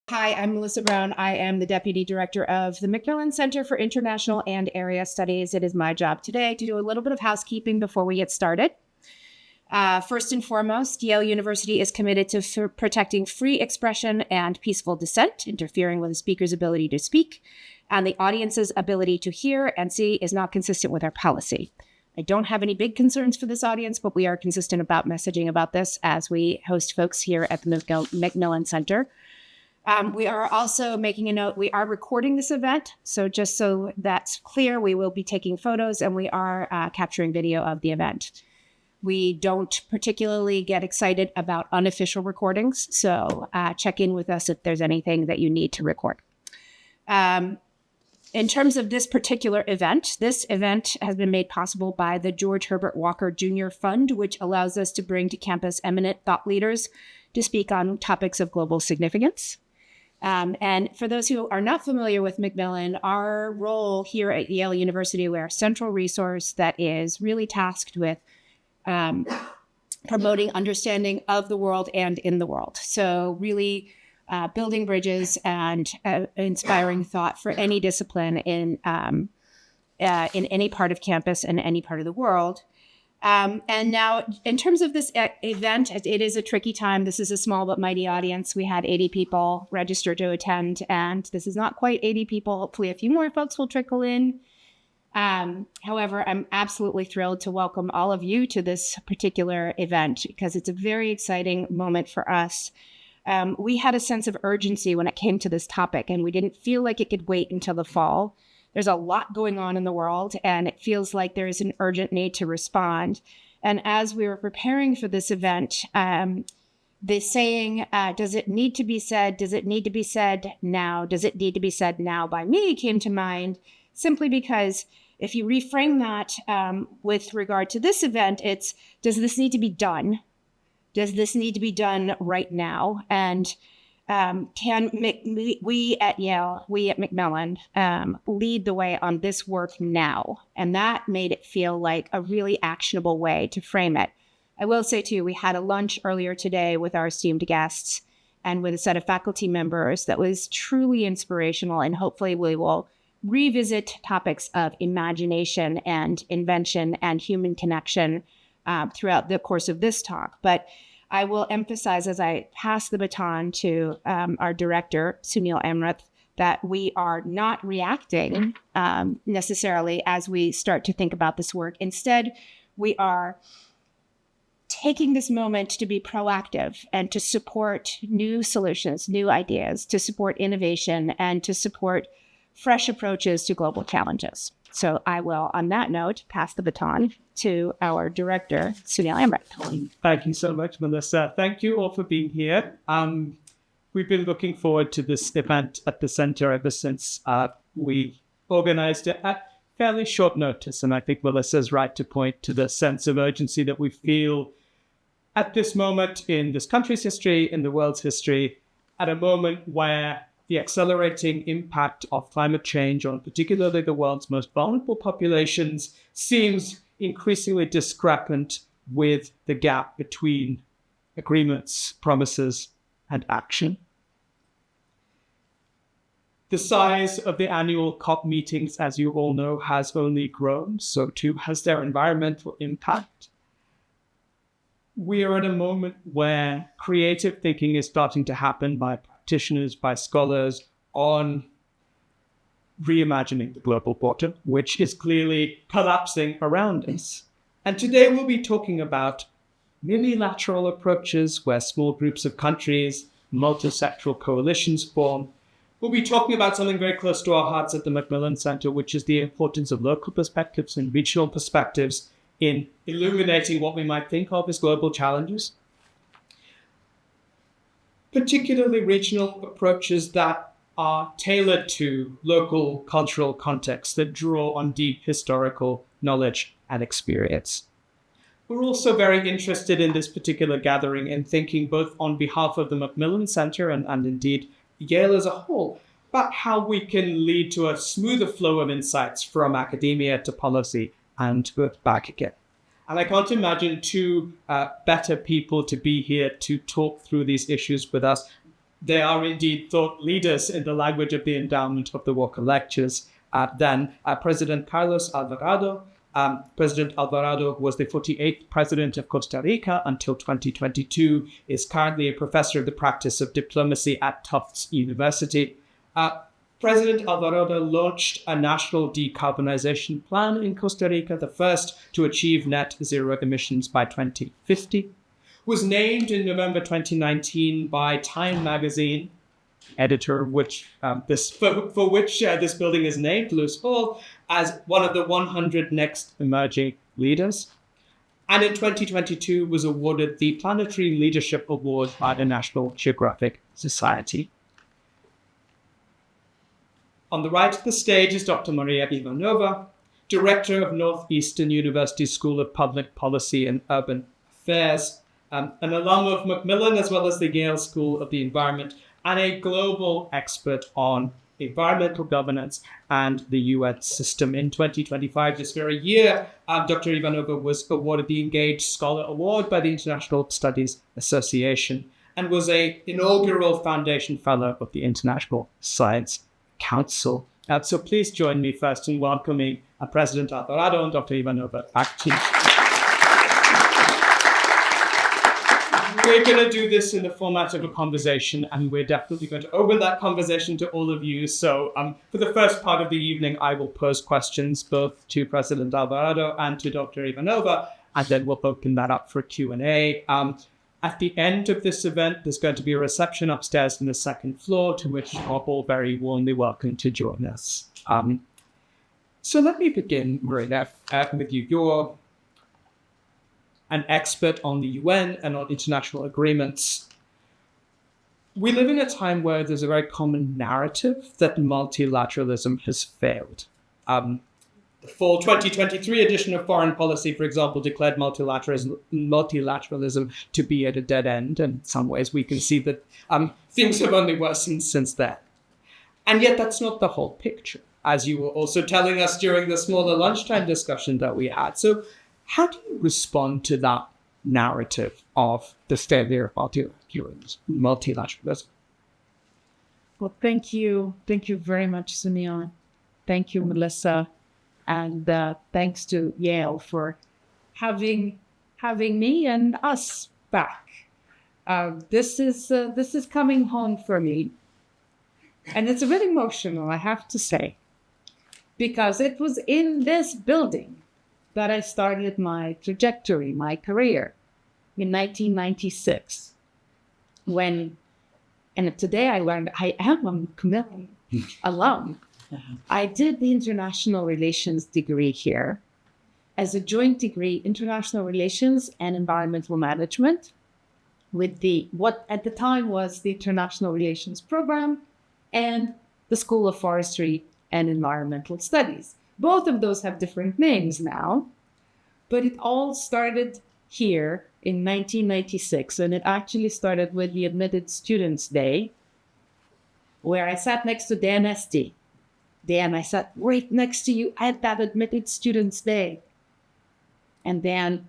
Hi, I'm Melissa Brown. I am the Deputy Director of the MacMillan Center for International and Area Studies. It is my job today to do a little bit of housekeeping before we get started. First and foremost, Yale University is committed to protecting free expression and peaceful dissent. Interfering with the speaker's ability to speak and the audience's ability to hear and see is not consistent with our policy. I don't have any big concerns for this audience, but we are consistent about messaging about this as we host folks here at the MacMillan Center. We are also making a note, we are recording this event. So just so that's clear, we will be taking photos and we are capturing video of the event. We don't particularly get excited about unofficial recordings. So check in with us if there's anything that you need to record. In terms of this particular event, this event has been made possible by the George Herbert Walker Jr. Fund, which allows us to bring to campus eminent thought leaders to speak on topics of global significance. And for those who are not familiar with MacMillan, our role here at Yale University, we're a central resource that is really tasked with promoting understanding of the world and in the world. So really building bridges and inspiring thought for any discipline in any part of campus and any part of the world. And now, in terms of this event, it is a tricky time. This is a small but mighty audience. We had 80 people registered to attend, and this is not quite 80 people. Hopefully, a few more folks will trickle in. However, I'm absolutely thrilled to welcome all of you to this particular event because it's a very exciting moment for us. We had a sense of urgency when it came to this topic, and we didn't feel like it could wait until the fall. There's a lot going on in the world, and it feels like there is an urgent need to respond. And as we were preparing for this event, the saying, does it need to be said? Does it need to be said now? Does it need to be said now by me came to mind simply because if you reframe that with regard to this event, it's, does this need to be done? Does this need to be done right now? And can we at Yale, we at MacMillan, lead the way on this work now? And that made it feel like a really actionable way to frame it. I will say, too, we had a lunch earlier today with our esteemed guests and with a set of faculty members that was truly inspirational. And hopefully we will revisit topics of imagination and invention and human connection throughout the course of this talk. But I will emphasize as I pass the baton to our director, Sunil Amrith, that we are not reacting necessarily as we start to think about this work. Instead, we are taking this moment to be proactive and to support new solutions, new ideas, to support innovation, and to support fresh approaches to global challenges. So I will, on that note, pass the baton to our director, Sunil Amrith. Thank you so much, Melissa. Thank you all for being here. We've been looking forward to this event at the center ever since we organized it at fairly short notice. And I think Melissa's right to point to the sense of urgency that we feel at this moment in this country's history, in the world's history, at a moment where the accelerating impact of climate change on particularly the world's most vulnerable populations seems increasingly discrepant with the gap between agreements, promises, and action. The size of the annual COP meetings, as you all know, has only grown. So too has their environmental impact. We are at a moment where creative thinking is starting to happen by practitioners, by scholars on reimagining the global bottom, which is clearly collapsing around us. And today we'll be talking about multilateral approaches where small groups of countries, multi-sectoral coalitions form. We'll be talking about something very close to our hearts at the MacMillan Center, which is the importance of local perspectives and regional perspectives in illuminating what we might think of as global challenges. Particularly regional approaches that are tailored to local cultural contexts that draw on deep historical knowledge and experience. We're also very interested in this particular gathering in thinking both on behalf of the MacMillan Center and indeed Yale as a whole about how we can lead to a smoother flow of insights from academia to policy and back again. And I can't imagine two better people to be here to talk through these issues with us They are indeed thought leaders in the language of the endowment of the Walker Lectures. Then President Carlos Alvarado. President Alvarado was the 48th president of Costa Rica until 2022, is currently a professor of the practice of diplomacy at Tufts University. President Alvarado launched a national decarbonization plan in Costa Rica, the first to achieve net zero emissions by 2050. Was named in November 2019 by Time magazine, editor for which this building is named, Lewis Hall, as one of the 100 next emerging leaders. And in 2022 was awarded the Planetary Leadership Award by the National Geographic Society. On the right of the stage is Dr. Maria Ivanova, director of Northeastern University School of Public Policy and Urban Affairs, an alum of MacMillan as well as the Yale School of the Environment, and a global expert on environmental governance and the UN system. In 2025, this very year, Dr. Ivanova was awarded the Engaged Scholar Award by the International Studies Association and was an inaugural Foundation Fellow of the International Science Council. So please join me first in welcoming President Alvarado and Dr. Ivanova back to you. We're going to do this in the format of a conversation, and we're definitely going to open that conversation to all of you. So for the first part of the evening, I will pose questions both to President Alvarado and to Dr. Ivanova, and then we'll open that up for Q&A. At the end of this event, there's going to be a reception upstairs on the second floor, to which you're all very warmly welcome to join us. So let me begin, Maria, with you. You're an expert on the UN and on international agreements. We live in a time where there's a very common narrative that multilateralism has failed. The fall 2023 edition of Foreign Policy, for example, declared multilateralism to be at a dead end. And in some ways, we can see that things have only worsened since then. And yet, that's not the whole picture, as you were also telling us during the smaller lunchtime discussion that we had. So how do you respond to that narrative of the failure of multilateralism? Well, thank you. Thank you very much, Sunil. Thank you, Melissa. And thanks to Yale for having me and us back. This is coming home for me. And it's a bit emotional, I have to say, because it was in this building that I started my trajectory, my career, in 1996. And today I learned I am a MacMillan alum. I did the international relations degree here as a joint degree, international relations and environmental management, with what at the time was the International Relations Program and the School of Forestry and Environmental Studies. Both of those have different names now, but it all started here in 1996, and it actually started with the Admitted Students Day, where I sat next to Dan Esty. Dan, I sat right next to you at that Admitted Students Day. And Dan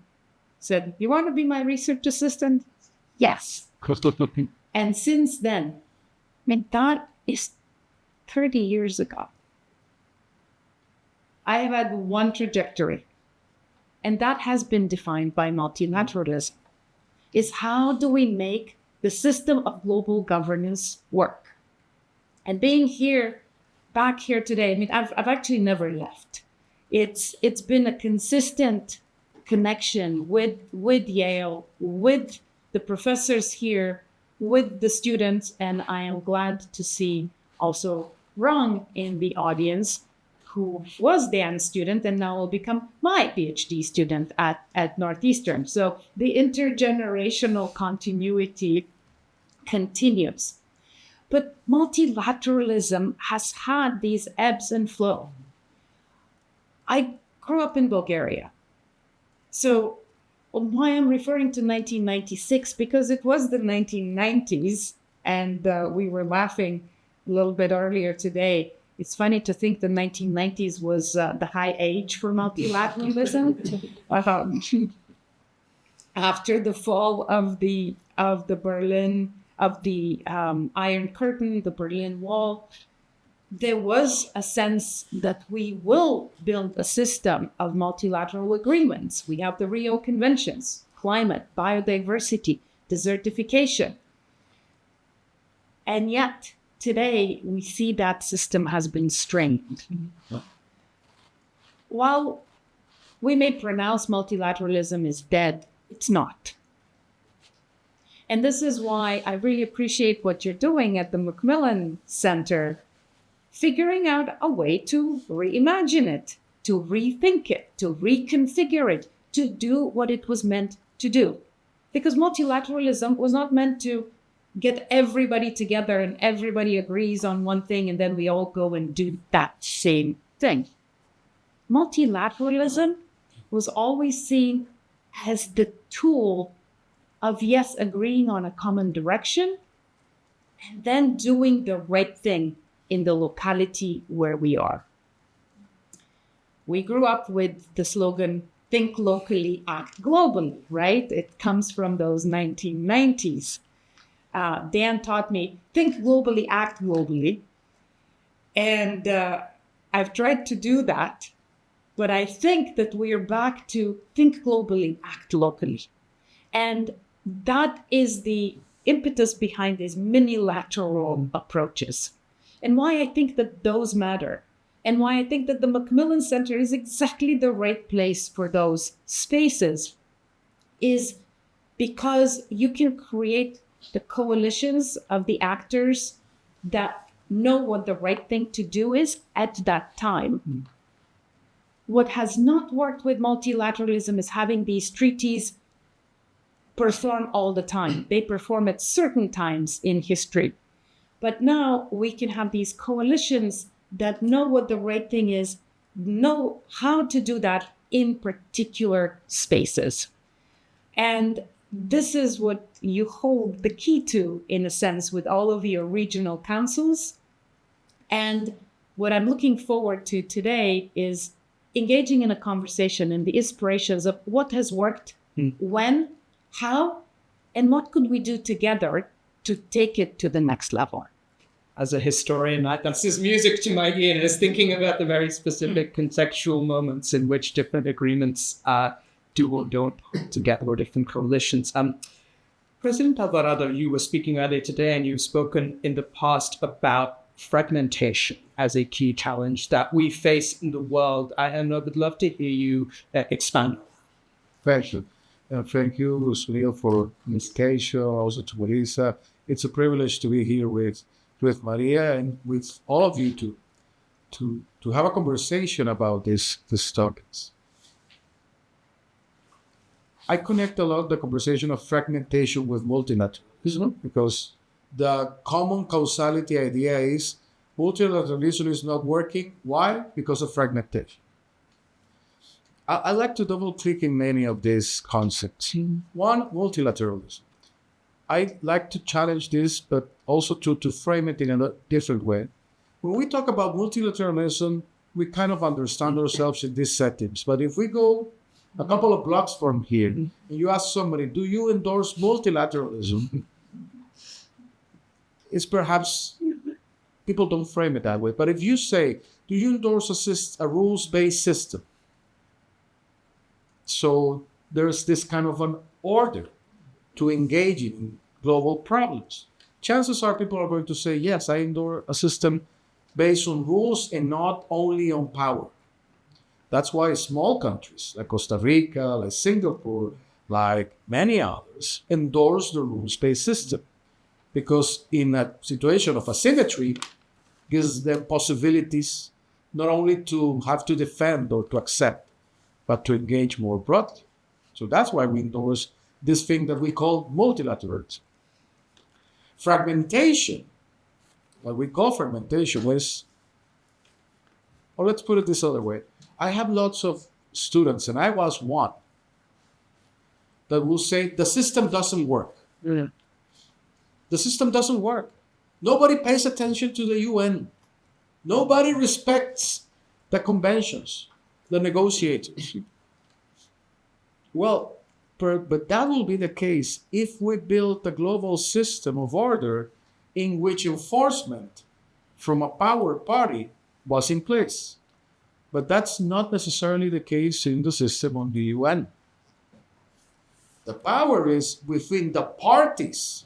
said, "You want to be my research assistant?" Yes. And since then, that is 30 years ago. I have had one trajectory, and that has been defined by multilateralism, is how do we make the system of global governance work? And being back here today, I've actually never left. It's been a consistent connection with Yale, with the professors here, with the students, and I am glad to see also Rong in the audience, who was Dan's student and now will become my PhD student at Northeastern. So the intergenerational continuity continues. But multilateralism has had these ebbs and flows. I grew up in Bulgaria. So why I'm referring to 1996, because it was the 1990s, and we were laughing a little bit earlier today. It's funny to think the 1990s was the high age for multilateralism. After the fall of the Berlin of the Iron Curtain, the Berlin Wall, there was a sense that we will build a system of multilateral agreements. We have the Rio Conventions, climate, biodiversity, desertification. And yet, today, we see that system has been strained. While we may pronounce multilateralism is dead, it's not. And this is why I really appreciate what you're doing at the MacMillan Center, figuring out a way to reimagine it, to rethink it, to reconfigure it, to do what it was meant to do. Because multilateralism was not meant to get everybody together and everybody agrees on one thing and then we all go and do that same thing. Multilateralism was always seen as the tool of, yes, agreeing on a common direction and then doing the right thing in the locality where we are. We grew up with the slogan, think locally, act globally, right? It comes from those 1990s. Dan taught me, think globally, act globally. And I've tried to do that, but I think that we're back to think globally, act locally. And that is the impetus behind these minilateral approaches. And why I think that those matter, and why I think that the MacMillan Center is exactly the right place for those spaces, is because you can create the coalitions of the actors that know what the right thing to do is at that time. What has not worked with multilateralism is having these treaties perform all the time. They perform at certain times in history. But now we can have these coalitions that know what the right thing is, know how to do that in particular spaces. And this is what you hold the key to, in a sense, with all of your regional councils. And what I'm looking forward to today is engaging in a conversation and the inspirations of what has worked, when, how, and what could we do together to take it to the next level. As a historian, that's just music to my ears, thinking about the very specific contextual moments in which different agreements do or don't hold together, or different coalitions. President Alvarado, you were speaking earlier today, and you've spoken in the past about fragmentation as a key challenge that we face in the world. I would love to hear you expand. Thank you. Thank you, Sunil, for the invitation, also to Marisa. It's a privilege to be here with Maria and with all of you to have a conversation about these topics. I connect a lot the conversation of fragmentation with multilateralism because the common causality idea is multilateralism is not working. Why? Because of fragmentation. I like to double click in many of these concepts. One, multilateralism. I like to challenge this, but also to frame it in a different way. When we talk about multilateralism, we kind of understand ourselves in these settings. But if we go a couple of blocks from here, and you ask somebody, do you endorse multilateralism? It's perhaps, people don't frame it that way. But if you say, do you endorse a rules-based system? So there's this kind of an order to engage in global problems. Chances are people are going to say, yes, I endorse a system based on rules and not only on power. That's why small countries like Costa Rica, like Singapore, like many others, endorse the rules-based system. Because in a situation of asymmetry, gives them possibilities not only to have to defend or to accept, but to engage more broadly. So that's why we endorse this thing that we call multilateralism. Fragmentation, what we call fragmentation is, or let's put it this other way. I have lots of students, and I was one, that will say the system doesn't work. Yeah. The system doesn't work. Nobody pays attention to the UN. Nobody respects the conventions, the negotiators. Well, But that will be the case if we build a global system of order in which enforcement from a power party was in place. But that's not necessarily the case in the system of the UN. The power is within the parties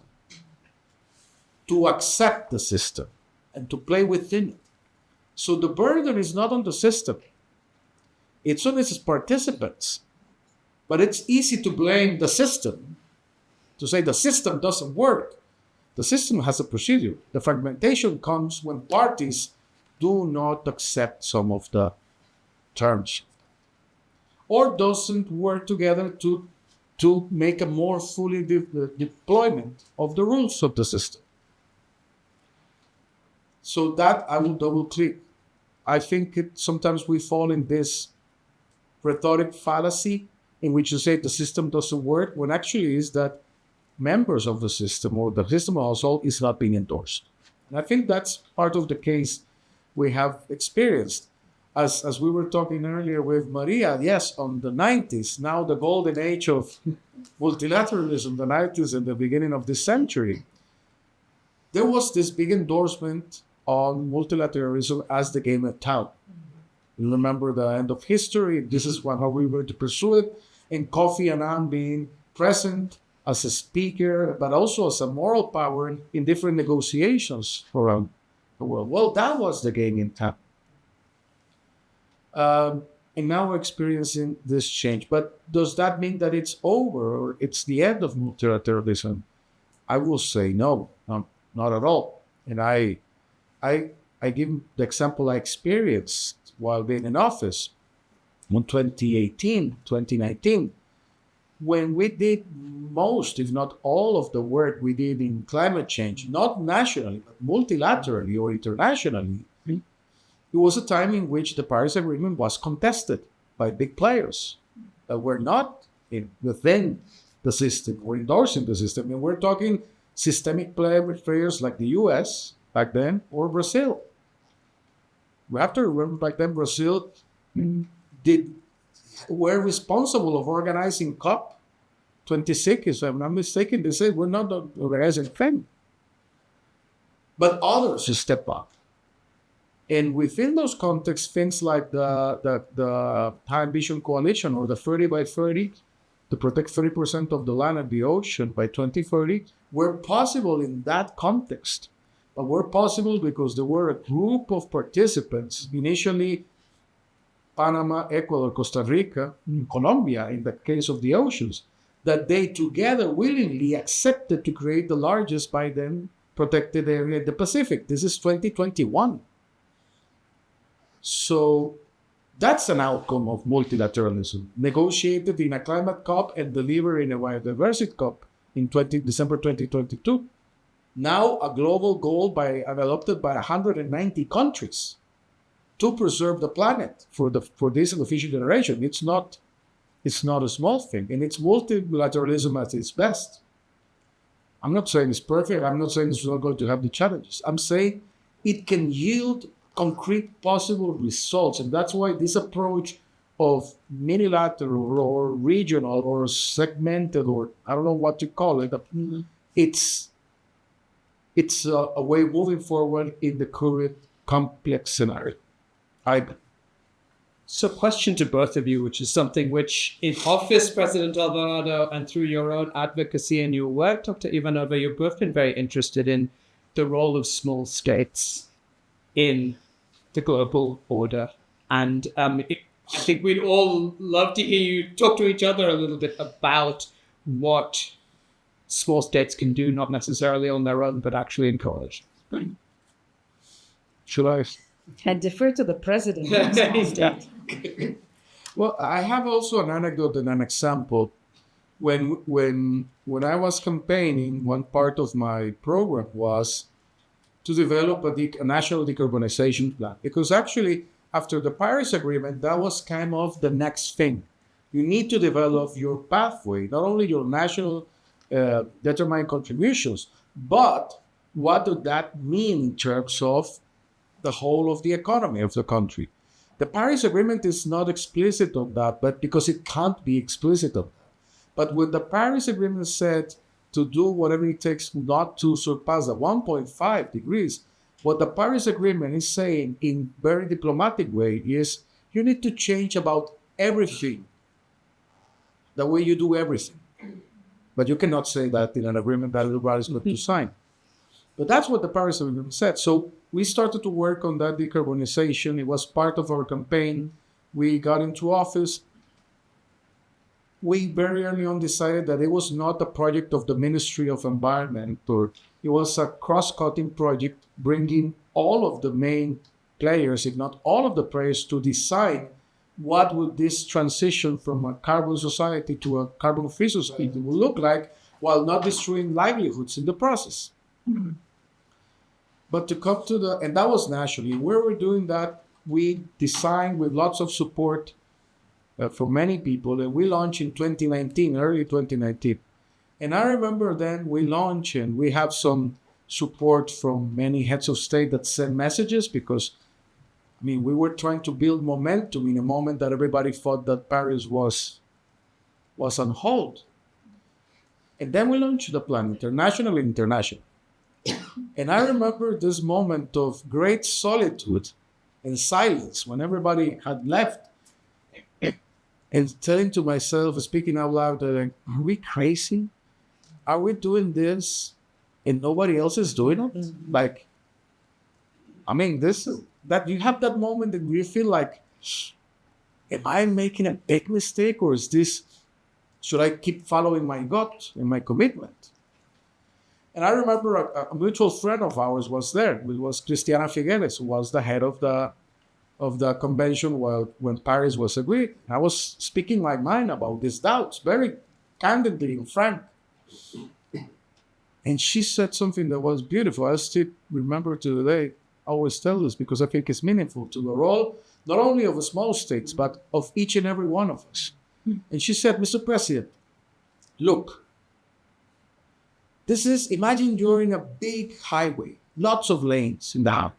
to accept the system and to play within it. So the burden is not on the system. It's on its participants. But it's easy to blame the system, to say the system doesn't work. The system has a procedure. The fragmentation comes when parties do not accept some of the terms or doesn't work together to make a more fully deployment of the rules of the system. So that I will double click. I think sometimes we fall in this rhetoric fallacy in which you say the system doesn't work, when actually is that members of the system or the system as a whole is not being endorsed. And I think that's part of the case we have experienced. As we were talking earlier with Maria, yes, on the 90s, now the golden age of multilateralism, the 90s and the beginning of this century, there was this big endorsement on multilateralism as the game of town. You remember the end of history, this is how we were to pursue it, and Kofi Annan being present as a speaker, but also as a moral power in different negotiations around the world. Well, that was the game in town. And now we're experiencing this change. But does that mean that it's over or it's the end of multilateralism? I will say no, not at all. And I give the example I experienced while being in office in 2018, 2019, when we did most, if not all of the work we did in climate change, not nationally, but multilaterally or internationally. It was a time in which the Paris Agreement was contested by big players that were not within the system or endorsing the system. And we're talking systemic players like the US back then or Brazil. We have to remember back then Brazil were responsible of organizing COP26, if I'm not mistaken. They said we're not organizing thing. But others step up. And within those contexts, things like the High Ambition Coalition or the 30 by 30 to protect 30% of the land and the ocean by 2030 were possible in that context. But were possible because there were a group of participants, initially Panama, Ecuador, Costa Rica, Colombia, in the case of the oceans, that they together willingly accepted to create the largest by then protected area in the Pacific. This is 2021. So that's an outcome of multilateralism, negotiated in a climate COP and delivered in a biodiversity COP in December 2022. Now a global goal adopted by 190 countries to preserve the planet for this and the future generation. It's not a small thing, and it's multilateralism at its best. I'm not saying it's perfect. I'm not saying it's not going to have the challenges. I'm saying it can yield concrete possible results. And that's why this approach of unilateral or regional or segmented, or I don't know what to call it, it's a way moving forward in the current complex scenario. So question to both of you, which is something which in office, President Alvarado, and through your own advocacy and your work, Dr. Ivanova, you've both been very interested in the role of small states in the global order. And I think we'd all love to hear you talk to each other a little bit about what small states can do, not necessarily on their own, but actually in coalition. Should I? I defer to the president. Well, I have also an anecdote and an example. When I was campaigning, one part of my program was to develop a national decarbonization plan. Because actually, after the Paris Agreement, that was kind of the next thing. You need to develop your pathway, not only your national determined contributions, but what does that mean in terms of the whole of the economy of the country? The Paris Agreement is not explicit on that, but because it can't be explicit on that. But when the Paris Agreement said to do whatever it takes not to surpass the 1.5 degrees, what the Paris Agreement is saying in very diplomatic way is you need to change about everything, the way you do everything. But you cannot say that in an agreement that everybody is going to sign. But that's what the Paris Agreement said. So we started to work on that decarbonization. It was part of our campaign. We got into office. We very early on decided that it was not a project of the Ministry of Environment, or it was a cross-cutting project bringing all of the main players, if not all of the players, to decide what would this transition from a carbon society to a carbon-free society will look like while not destroying livelihoods in the process. Mm-hmm. But to come to and that was nationally. Where we're doing that, we designed with lots of support from many people, and we launched in 2019, early 2019. And I remember then we launched and we have some support from many heads of state that sent messages because, I mean, we were trying to build momentum in a moment that everybody thought that Paris was on hold. And then we launched the plan, international. And I remember this moment of great solitude and silence when everybody had left. And telling to myself, speaking out loud, like, are we crazy? Are we doing this and nobody else is doing it? Mm-hmm. Like, I mean, that you have that moment that you feel like, am I making a big mistake, or should I keep following my gut and my commitment? And I remember a mutual friend of ours was there. It was Cristiana Figueres, who was the head of the convention when Paris was agreed. I was speaking my mind about these doubts, very candidly and frank. And she said something that was beautiful. I still remember to today. I always tell this because I think it's meaningful to the role, not only of the small states, but of each and every one of us. And she said, Mr. President, look, imagine you're in a big highway, lots of lanes in the highway.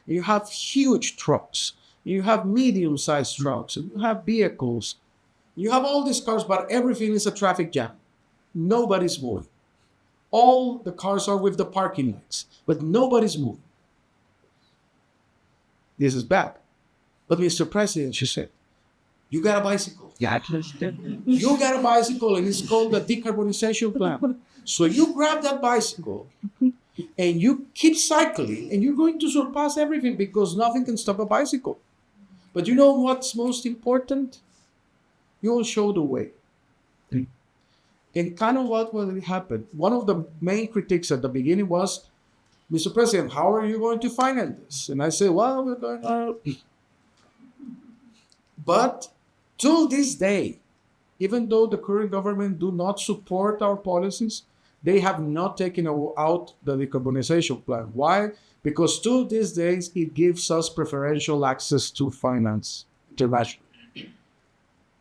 You have huge trucks. You have medium-sized trucks, and you have vehicles. You have all these cars, but everything is a traffic jam. Nobody's moving. All the cars are with the parking lights, but nobody's moving. This is bad. But Mr. President, she said, you got a bicycle. Yeah, you got a bicycle, and it's called the Decarbonization Plan. So you grab that bicycle, and you keep cycling, and you're going to surpass everything because nothing can stop a bicycle. But you know what's most important? You will show the way. And kind of what will happen? One of the main critiques at the beginning was, Mr. President, how are you going to finance this? And I said, well, we're going to... But till this day, even though the current government do not support our policies, they have not taken out the decarbonization plan. Why? Because to these days, it gives us preferential access to finance internationally.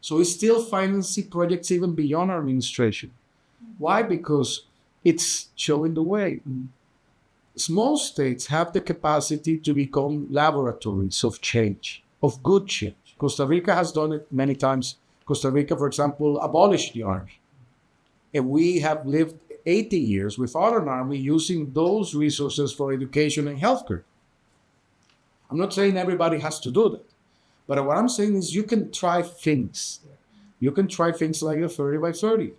So it's still financing projects even beyond our administration. Why? Because it's showing the way. Small states have the capacity to become laboratories of change, of good change. Costa Rica has done it many times. Costa Rica, for example, abolished the army. And we have lived 80 years without an army using those resources for education and healthcare. I'm not saying everybody has to do that. But what I'm saying is you can try things. You can try things like the 30 by 30.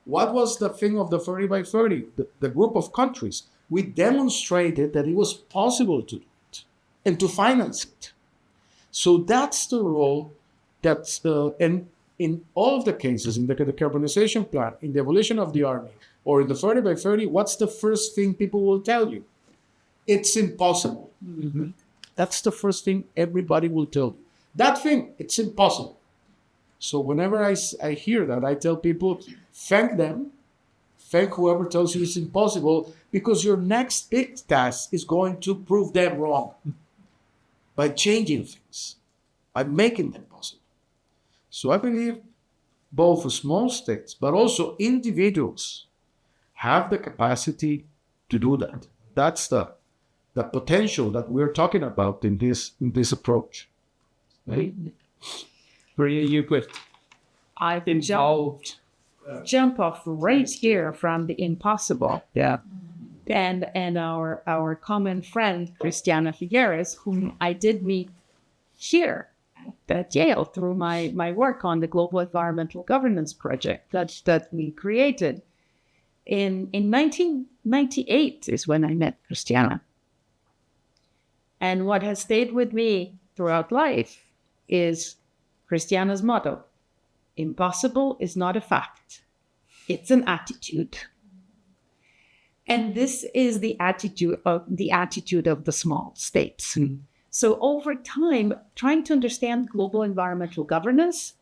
What was the thing of the 30 by 30? The group of countries. We demonstrated that it was possible to do it and to finance it. So that's the role and in all of the cases, in the decarbonization plan, in the evolution of the army, or in the 30 by 30, what's the first thing people will tell you? It's impossible. Mm-hmm. That's the first thing everybody will tell you. That thing, it's impossible. So whenever I hear that, I tell people, thank them, thank whoever tells you it's impossible, because your next big task is going to prove them wrong by changing things, by making them possible. So I believe both small states, but also individuals have the capacity to do that. That's the potential that we're talking about in this approach. Right? Maria, you could. I've involved. jump off right here from the impossible. Yeah. And our common friend, Christiana Figueres, whom I did meet here at Yale through my work on the Global Environmental Governance Project that we created. In 1998 is when I met Christiana. And what has stayed with me throughout life is Christiana's motto: impossible is not a fact, it's an attitude. And this is the attitude of the small states. Mm-hmm. So over time, trying to understand global environmental governance,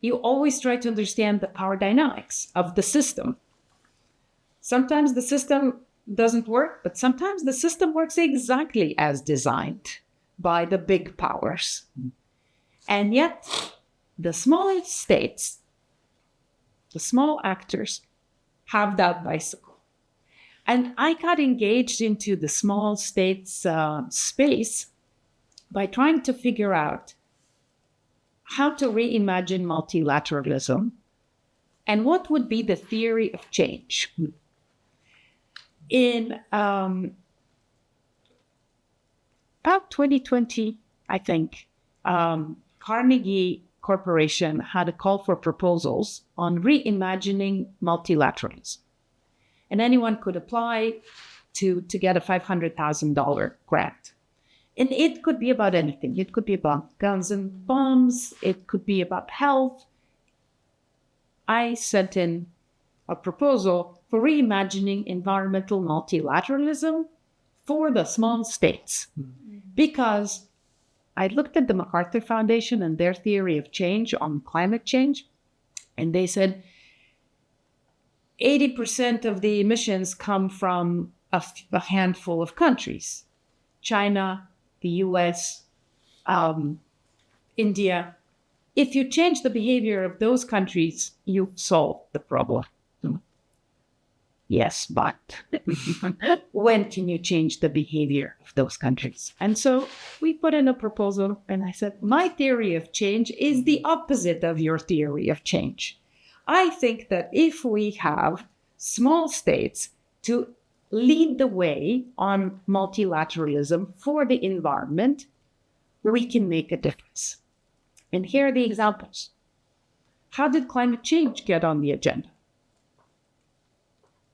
you always try to understand the power dynamics of the system. Sometimes the system doesn't work, but sometimes the system works exactly as designed by the big powers. And yet, the smaller states, the small actors, have that bicycle. And I got engaged into the small states space by trying to figure out how to reimagine multilateralism and what would be the theory of change. In about 2020, I think, Carnegie Corporation had a call for proposals on reimagining multilateralism. And anyone could apply to get a $500,000 grant. And it could be about anything. It could be about guns and bombs. It could be about health. I sent in a proposal for reimagining environmental multilateralism for the small states. Because I looked at the MacArthur Foundation and their theory of change on climate change, and they said 80% of the emissions come from a handful of countries: China, the US, India. If you change the behavior of those countries, you solve the problem. Yes, but when can you change the behavior of those countries? And so we put in a proposal, and I said, my theory of change is the opposite of your theory of change. I think that if we have small states to lead the way on multilateralism for the environment, we can make a difference. And here are the examples. How did climate change get on the agenda?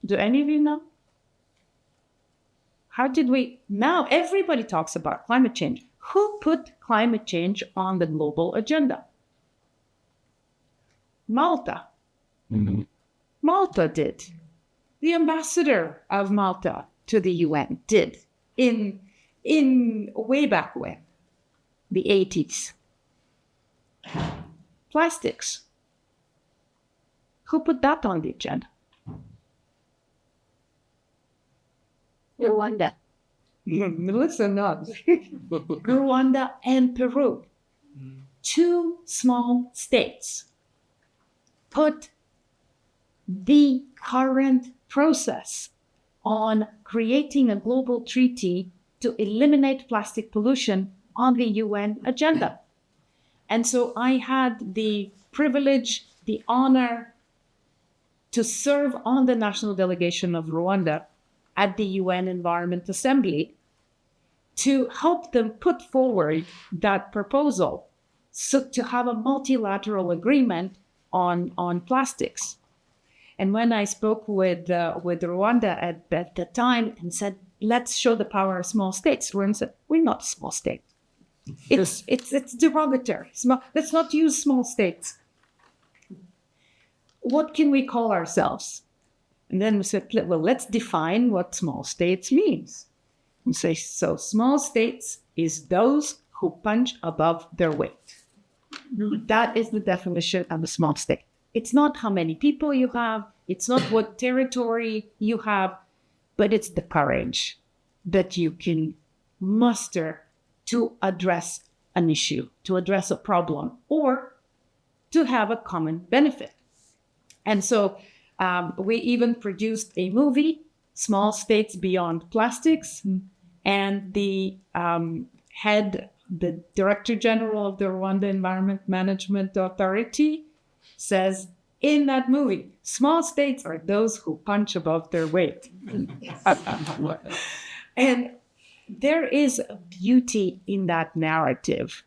Do any of you know? How did we? Now everybody talks about climate change. Who put climate change on the global agenda? Malta. Mm-hmm. Malta did. The ambassador of Malta to the UN did in way back when, the 80s. Plastics. Who put that on the agenda? Rwanda. Listen up. Rwanda and Peru. Two small states put the current process on creating a global treaty to eliminate plastic pollution on the UN agenda. And so I had the privilege, the honor to serve on the national delegation of Rwanda at the UN Environment Assembly to help them put forward that proposal, so to have a multilateral agreement on plastics. And when I spoke with Rwanda at the time and said, let's show the power of small states, Rwanda said, we're not a small state. It's derogatory. Let's not use small states. What can we call ourselves? And then we said, well, let's define what small states means. We say, so small states is those who punch above their weight. That is the definition of a small state. It's not how many people you have. It's not what territory you have, but it's the courage that you can muster to address an issue, to address a problem, or to have a common benefit. And so we even produced a movie, Small States Beyond Plastics, and the Director General of the Rwanda Environment Management Authority says in that movie, small states are those who punch above their weight. And there is a beauty in that narrative.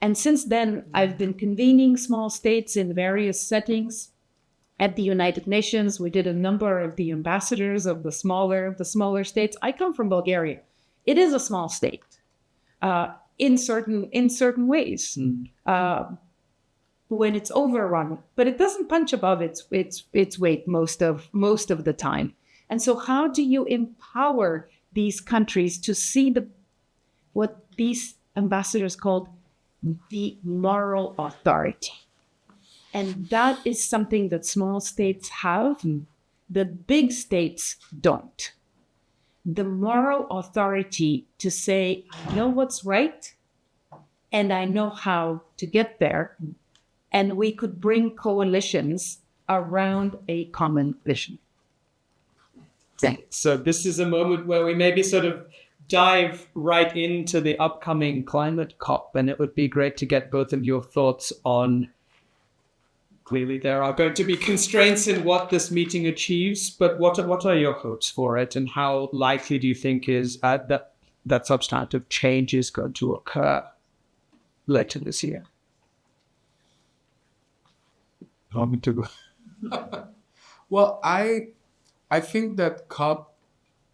And since then, I've been convening small states in various settings. At the United Nations, we did a number of the ambassadors of the smaller states. I come from Bulgaria. It is a small state in certain ways when it's overrun, but it doesn't punch above its weight most of the time. And so, how do you empower these countries to see what these ambassadors called the moral authority? And that is something that small states have, that big states don't. The moral authority to say, I know what's right, and I know how to get there, and we could bring coalitions around a common vision. So this is a moment where we maybe sort of dive right into the upcoming climate COP, and it would be great to get both of your thoughts on. Clearly, there are going to be constraints in what this meeting achieves, but what are your hopes for it, and how likely do you think is that substantive change is going to occur later this year? Want me to go? Well, I think that COP,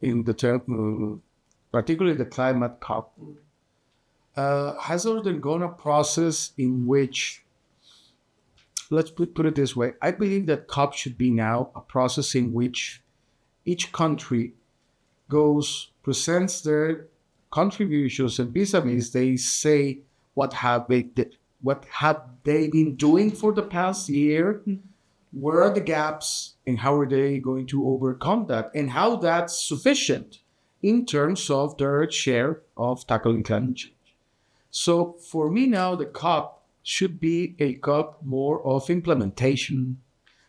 in the term, particularly the climate COP, has undergone a process in which, let's put it this way, I believe that COP should be now a process in which each country presents their contributions, and vis-a-vis they say what have they been doing for the past year, where are the gaps, and how are they going to overcome that, and how that's sufficient in terms of their share of tackling climate change. So for me now, the COP should be a COP more of implementation,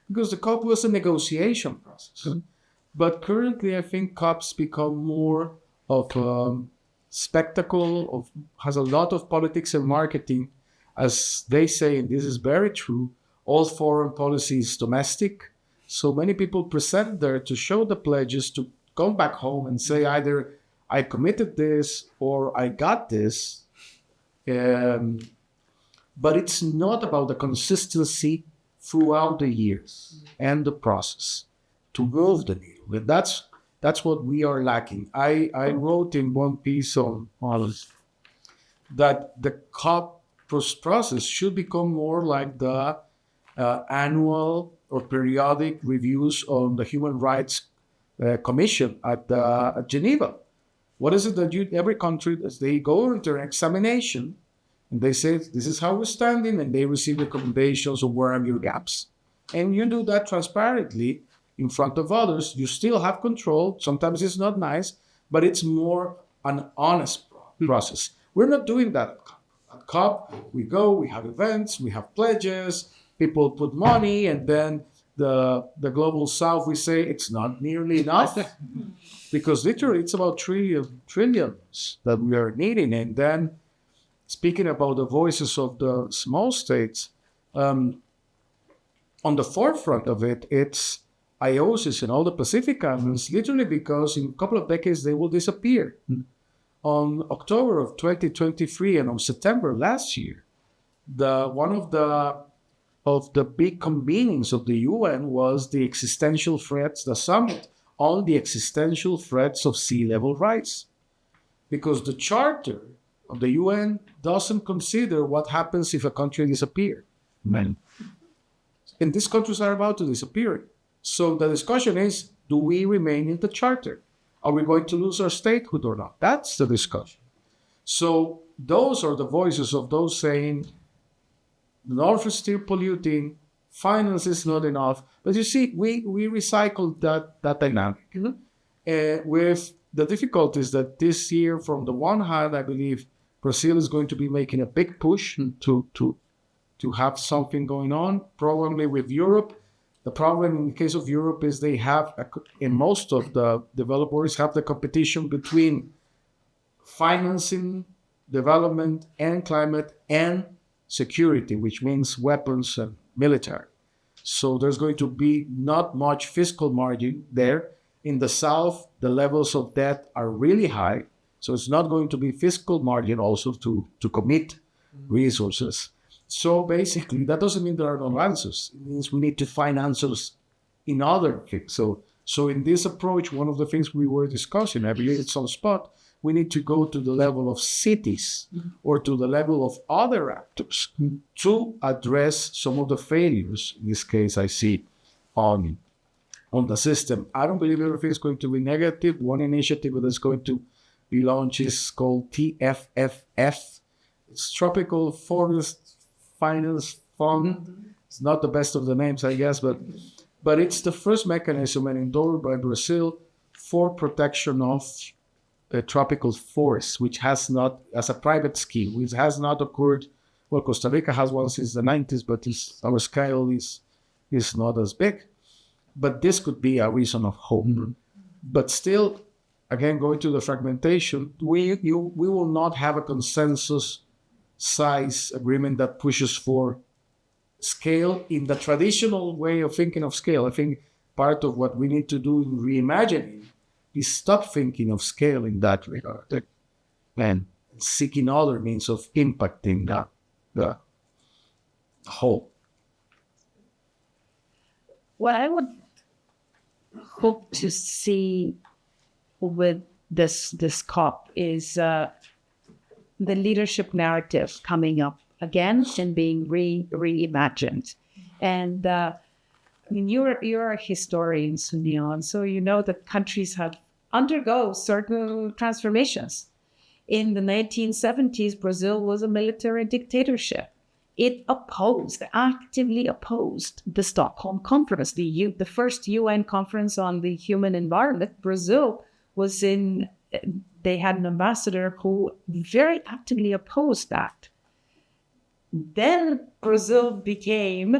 because the COP was a negotiation process. But currently, I think COPs become more of a spectacle, has a lot of politics and marketing. As they say, and this is very true, all foreign policy is domestic. So many people present there to show the pledges, to come back home and say either I committed this or I got this. But it's not about the consistency throughout the years and the process to move the needle. And that's what we are lacking. I wrote in one piece on that the COP process should become more like the annual or periodic reviews on the Human Rights Commission at Geneva. What is it that every country, as they go into an examination, and they say, this is how we're standing, and they receive recommendations of where are your gaps. And you do that transparently in front of others. You still have control. Sometimes it's not nice, but it's more an honest process. We're not doing that at COP. We go, we have events, we have pledges, people put money, and then the global south, we say it's not nearly enough. Because literally it's about trillions that we are needing. And then speaking about the voices of the small states, on the forefront of it, it's IOCs and all the Pacific Islands, literally because in a couple of decades they will disappear. On October of 2023 and on September last year, one of the big convenings of the UN was the existential threats, the summit on the existential threats of sea level rise. Because the charter of the UN doesn't consider what happens if a country disappears. And these countries are about to disappear. So the discussion is, do we remain in the charter? Are we going to lose our statehood or not? That's the discussion. So those are the voices of those saying, the North is still polluting, finance is not enough. But you see, we recycled that dynamic. With the difficulties that this year, from the one hand, I believe Brazil is going to be making a big push to have something going on, probably with Europe. The problem in the case of Europe is they have, in most of the developers, have the competition between financing, development, and climate, and security, which means weapons military. So there's going to be not much fiscal margin there. In the South, the levels of debt are really high. So it's not going to be fiscal margin also to commit resources. So basically, that doesn't mean there are no answers. It means we need to find answers in other things. So in this approach, one of the things we were discussing, I believe it's on spot, we need to go to the level of cities or to the level of other actors to address some of the failures, in this case I see, on the system. I don't believe everything is going to be negative. One initiative that is going to be launched is called TFFF. It's Tropical Forest Finance Fund. It's not the best of the names, I guess, but it's the first mechanism endorsed by Brazil for protection of tropical forests, which has not, as a private scheme, which has not occurred. Well, Costa Rica has one since the 90s, but our scale is not as big. But this could be a reason of hope. But still, again, going to the fragmentation, we will not have a consensus size agreement that pushes for scale in the traditional way of thinking of scale. I think part of what we need to do in reimagining is stop thinking of scale in that regard and seeking other means of impacting the whole. What I would hope to see with this COP is the leadership narrative coming up again and being reimagined. And I mean, you're a historian, Sunil, and so you know that countries have undergo certain transformations. In the 1970s, Brazil was a military dictatorship. It actively opposed the Stockholm Conference, the first UN conference on the human environment. Brazil was they had an ambassador who very actively opposed that. Then Brazil became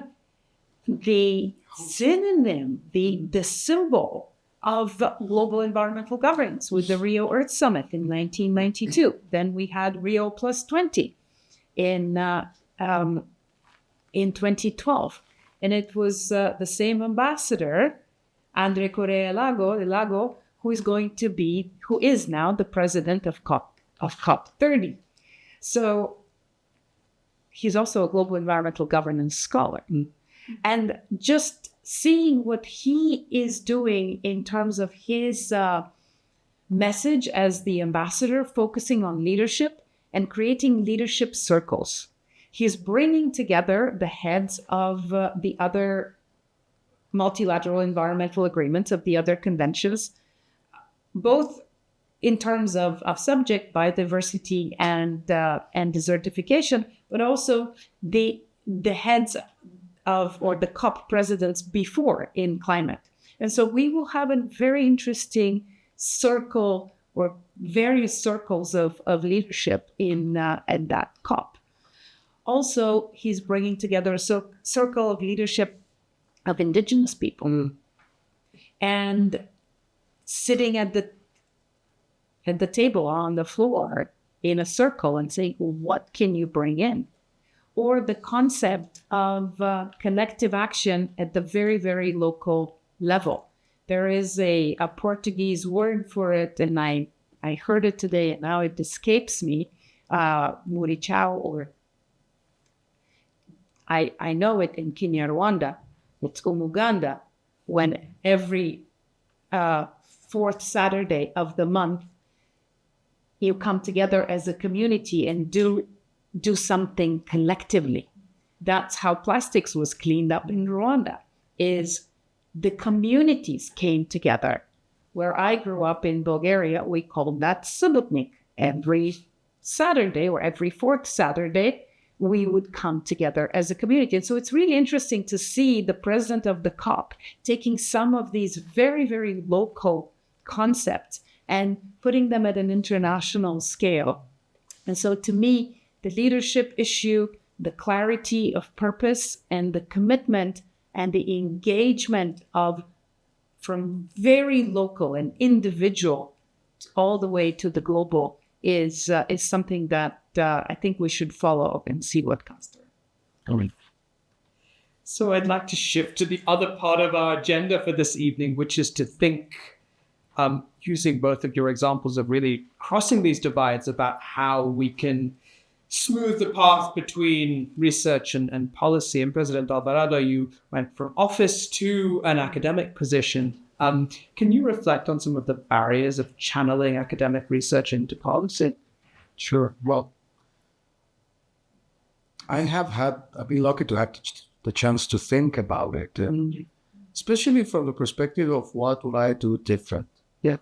the synonym, the symbol of global environmental governance with the Rio Earth Summit in 1992. Then we had Rio Plus 20 in 2012. And it was the same ambassador, Andre Correa Lago, who is now the president of COP30. So he's also a global environmental governance scholar. And just seeing what he is doing in terms of his message as the ambassador, focusing on leadership and creating leadership circles. He's bringing together the heads of the other multilateral environmental agreements, of the other conventions, both in terms of subject, biodiversity, and desertification, but also the heads of, or the COP presidents before in climate. And so we will have a very interesting circle or various circles of leadership in that COP. Also, he's bringing together a circle of leadership of indigenous people and sitting at the table on the floor in a circle and saying, well, what can you bring in? Or the concept of collective action at the very, very local level. There is a Portuguese word for it, and I heard it today, and now it escapes me, murichao, or I know it in Kinyarwanda, it's umuganda, when every fourth Saturday of the month, you come together as a community and do something collectively. That's how plastics was cleaned up in Rwanda, is the communities came together. Where I grew up in Bulgaria, we called that subotnik. Every Saturday or every fourth Saturday, we would come together as a community. And so it's really interesting to see the president of the COP taking some of these very, very local concepts and putting them at an international scale. And so to me, the leadership issue, the clarity of purpose, and the commitment and the engagement from very local and individual all the way to the global is something that I think we should follow up and see what comes through. So I'd like to shift to the other part of our agenda for this evening, which is to think, using both of your examples of really crossing these divides, about how we can smooth the path between research and policy. And President Alvarado, you went from office to an academic position. Can you reflect on some of the barriers of channeling academic research into policy? Sure. Well, I've been lucky to have the chance to think about it, especially from the perspective of what would I do different. Yeah.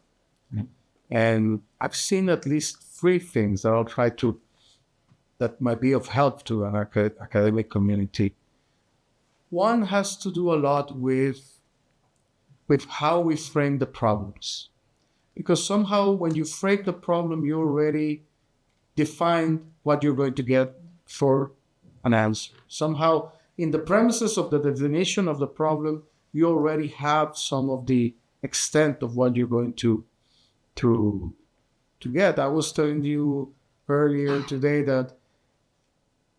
And I've seen at least 3 things that might be of help to an academic community. One has to do a lot with how we frame the problems. Because somehow when you frame the problem, you already define what you're going to get for an answer. Somehow, in the premises of the definition of the problem, you already have some of the extent of what you're going to get. I was telling you earlier today that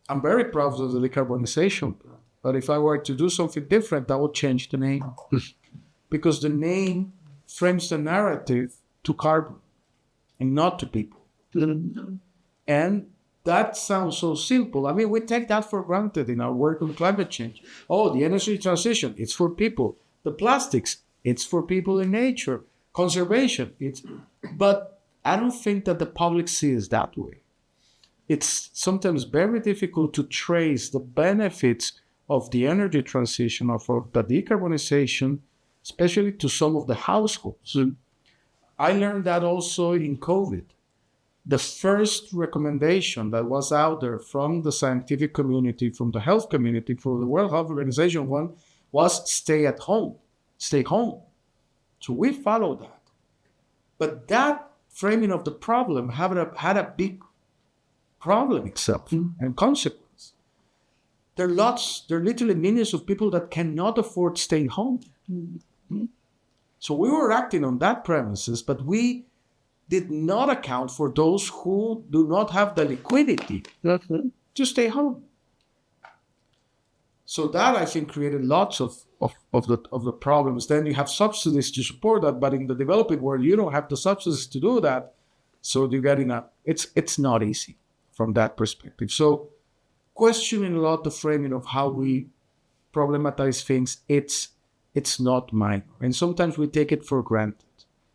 I'm very proud of the decarbonization plan, but if I were to do something different, I would change the name. Because the name frames the narrative to carbon and not to people. And that sounds so simple. I mean, we take that for granted in our work on climate change. Oh, the energy transition, it's for people. The plastics, it's for people in nature. Conservation, but I don't think that the public sees that way. It's sometimes very difficult to trace the benefits of the energy transition or for the decarbonization, especially to some of the households. I learned that also in COVID. The first recommendation that was out there from the scientific community, from the health community, from the World Health Organization was stay at home, stay home. So we followed that. But that framing of the problem had a big problem itself and consequence. There are literally millions of people that cannot afford staying home. So we were acting on that premises, but we did not account for those who do not have the liquidity to stay home. So that, I think, created lots of the problems. Then you have subsidies to support that, but in the developing world, you don't have the subsidies to do that. So you get it's not easy from that perspective. So questioning a lot the framing of how we problematize things, it's not minor. And sometimes we take it for granted,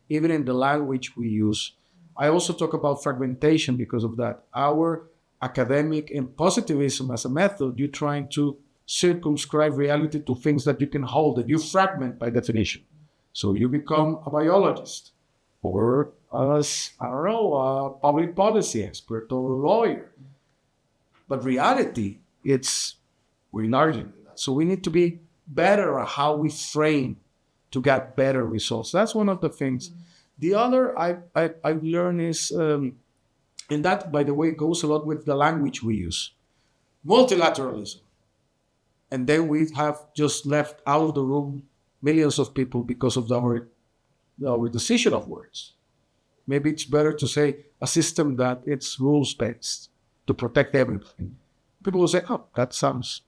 even in the language we use. I also talk about fragmentation because of that. Our academic and positivism as a method, you're trying to circumscribe reality to things that you can hold, that you fragment by definition. So you become a biologist or a public policy expert or a lawyer. But reality, we're larger than that. So we need to be better at how we frame to get better results. That's one of the things. The other I've learned is, and that, by the way, goes a lot with the language we use, multilateralism. And then we have just left out of the room millions of people because of our decision of words. Maybe it's better to say a system that it's rules-based to protect everything. People will say, oh, that sounds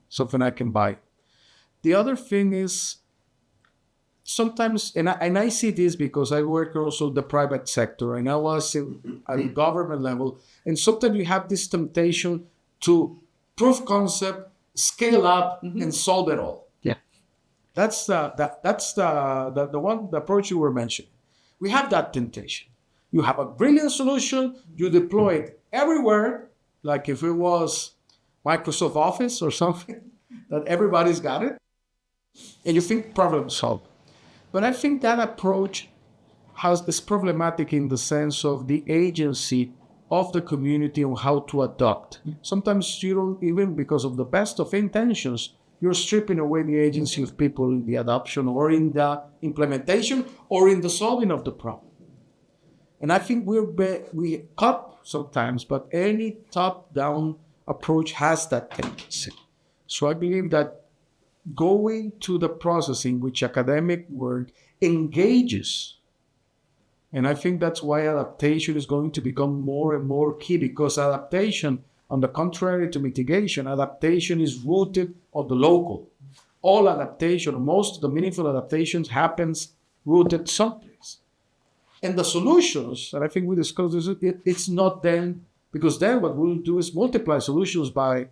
something I can buy. The other thing is sometimes, and I see this because I work also the private sector, and I was at the government level, and sometimes you have this temptation to proof concept, scale up, and solve it all. Yeah, that's the approach you were mentioning. We have that temptation. You have a brilliant solution, you deploy it everywhere, like if it was Microsoft Office or something, that everybody's got it, and you think problem solved. But I think that approach is problematic in the sense of the agency of the community on how to adopt. Sometimes you don't, even because of the best of intentions, you're stripping away the agency of people in the adoption or in the implementation or in the solving of the problem. And I think we cut sometimes, but any top-down approach has that tendency. So I believe that going to the process in which academic work engages, and I think that's why adaptation is going to become more and more key, because adaptation On the contrary to mitigation, adaptation is rooted on the local. All adaptation, most of the meaningful adaptations happens rooted someplace. And the solutions, and I think we discussed this, it's not then, because then what we'll do is multiply solutions by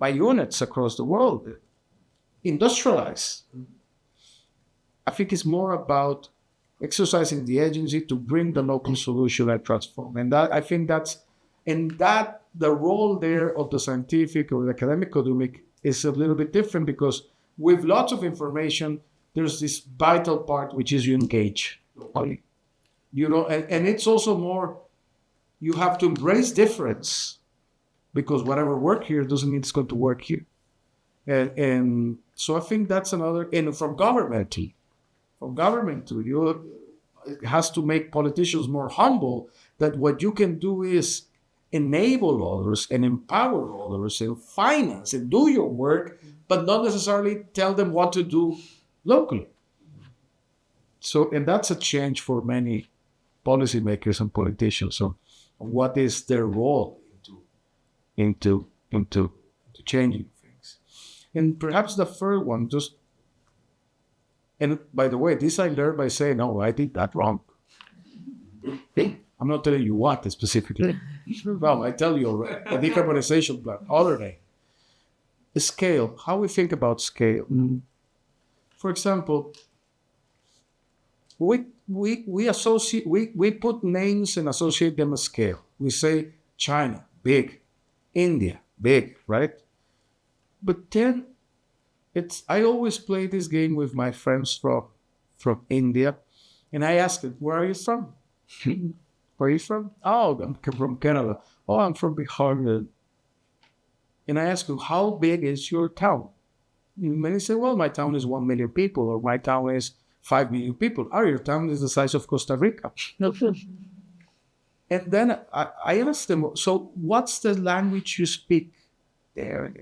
units across the world. Industrialize. I think it's more about exercising the agency to bring the local solution and transform. And that, I think the role there of the scientific or the academic academic is a little bit different, because with lots of information, there's this vital part, which is you engage. You know, and it's also more, you have to embrace difference, because whatever works here doesn't mean it's going to work here. And so I think that's another, and from government too, it has to make politicians more humble, that what you can do is enable others and empower others and finance and do your work, but not necessarily tell them what to do locally. So, and that's a change for many policymakers and politicians. So what is their role into changing things? And perhaps the third one, and by the way, this I learned by saying, no, I did that wrong. I'm not telling you what specifically. Well, I tell you already, the decarbonization plan, other day. The scale, how we think about scale. For example, we associate, we put names and associate them as scale. We say China, big, India, big, right? But then I always play this game with my friends from India, and I ask them, where are you from? Where are you from? Oh, I'm from Canada. Oh, I'm from Bihar. And I ask them, how big is your town? And many say, well, my town is 1 million people, or my town is 5 million people. Oh, your town is the size of Costa Rica. And then I ask them, so what's the language you speak there?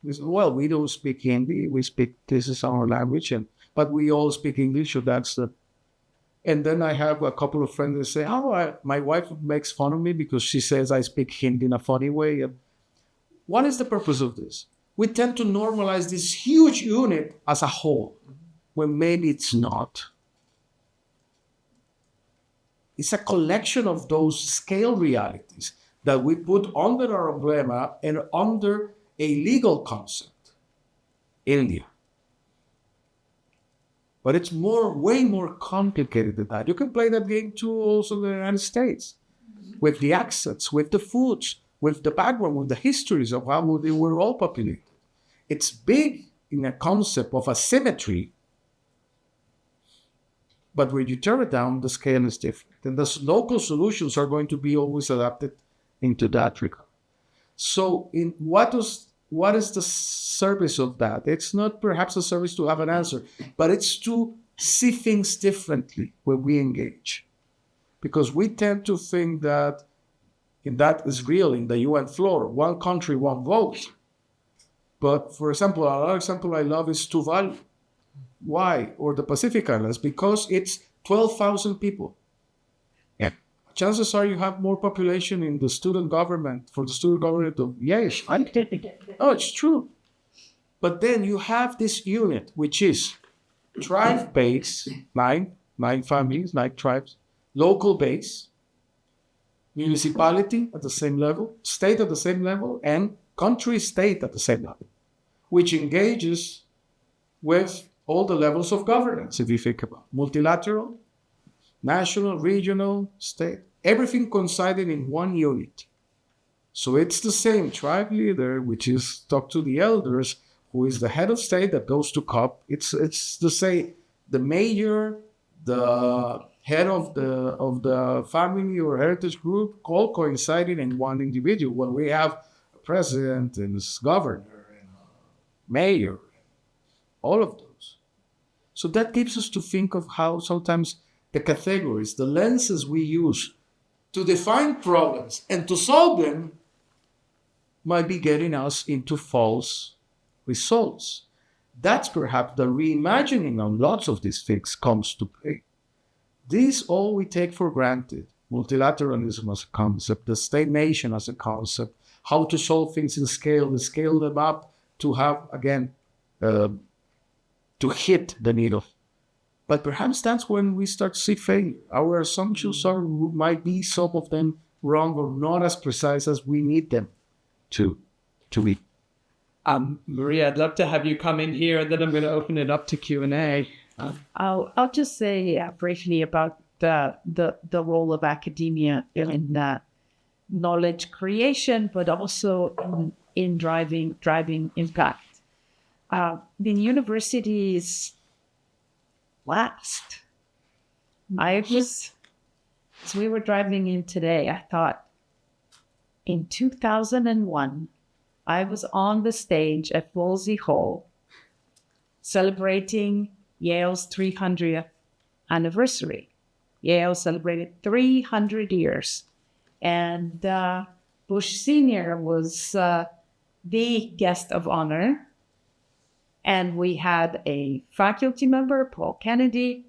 They say, well, we don't speak Hindi. This is our language, but we all speak English, so that's the... And then I have a couple of friends that say, my wife makes fun of me because she says I speak Hindi in a funny way. What is the purpose of this? We tend to normalize this huge unit as a whole, when maybe it's not. It's a collection of those scale realities that we put under our umbrella and under a legal concept. India. But it's way more complicated than that. You can play that game too also in the United States, with the accents, with the foods, with the background, with the histories of how they were all populated. It's big in a concept of asymmetry, but when you tear it down, the scale is different. And the local solutions are going to be always adapted into that regard. So what is the service of that? It's not perhaps a service to have an answer, but it's to see things differently when we engage. Because we tend to think that, and that is real in the UN floor, one country, one vote. But for example, another example I love is Tuvalu. Why? Or the Pacific Islands, because it's 12,000 people. Yeah. Chances are you have more population in the student government, for the student government of Yale. Oh, it's true. But then you have this unit, which is tribe-based, nine families, 9 tribes, local base, municipality at the same level, state at the same level, and country-state at the same level, which engages with all the levels of governance, if you think about multilateral, national, regional, state, everything coinciding in one unit. So it's the same tribe leader, which is talk to the elders, who is the head of state that goes to COP. It's to say the mayor, the head of the family or heritage group, all coinciding in one individual. When we have a president and a governor and a mayor, all of those. So that gives us to think of how sometimes the categories, the lenses we use to define problems and to solve them might be getting us into false results. That's perhaps the reimagining on lots of these things comes to play. These all we take for granted. Multilateralism as a concept, the state nation as a concept, how to solve things in scale, and scale them up to have, again, to hit the needle. But perhaps that's when we start to see failure. Our assumptions might be, some of them, wrong or not as precise as we need them to be. Maria, I'd love to have you come in here, and then I'm going to open it up to Q&A. I'll just say briefly about the role of academia in knowledge creation, but also in driving impact. The universities last. As we were driving in today, I thought, in 2001, I was on the stage at Wolsey Hall celebrating Yale's 300th anniversary. Yale celebrated 300 years. And Bush Sr. was the guest of honor. And we had a faculty member, Paul Kennedy,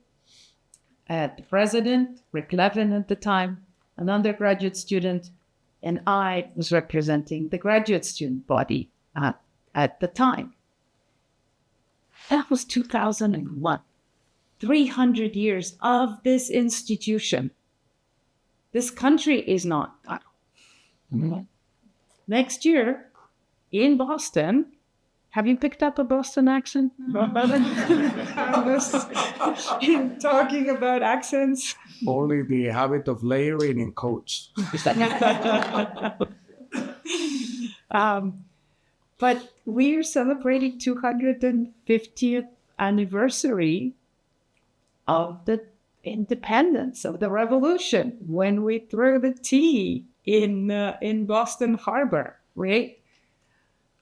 the president, Rick Levin at the time, an undergraduate student, and I was representing the graduate student body at the time. That was 2001. 300 years of this institution. This country is not. Next year, in Boston, have you picked up a Boston accent? Talking about accents. Only the habit of layering in coats. But we're celebrating 250th anniversary of the independence, of the revolution, when we threw the tea in Boston Harbor, right?